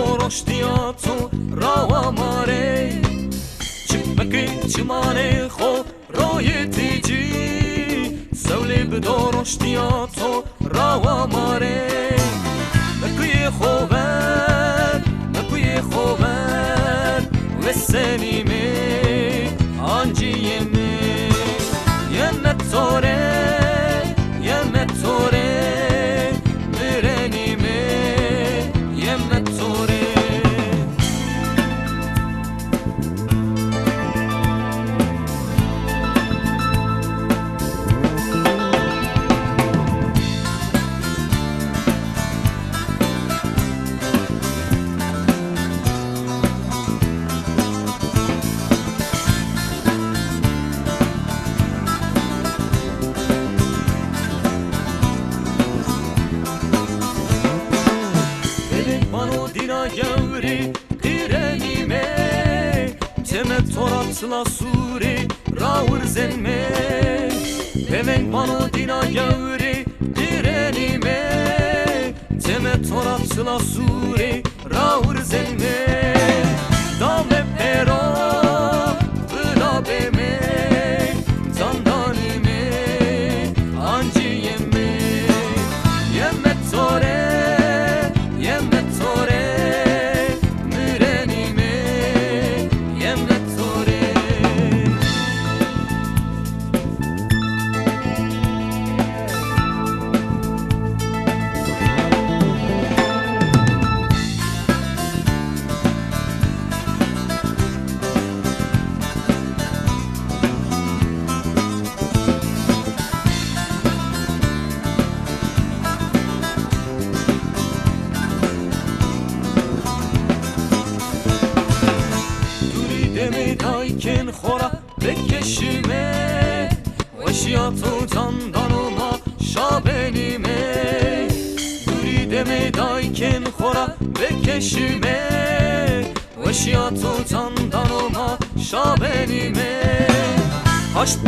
درشتیاتو را ماره چپکی چمانه خو روی تیجی سولی به درشتیاتو را ماره مکوی خوبر و سنیمه آنجیمه یه متوره برنیمه یه متوره Dina gevri direnime Teme toratla suri raur zenme Beveng bano dina gevri direnime Teme toratla suri raur zenme Dame pero vla beme Zandanime anci yemme Yemme tore Dayken khora bekeshime Veşiyatı candanıma şabenime Duri deme dayken khora bekeshime Veşiyatı candanıma şabenime Haşt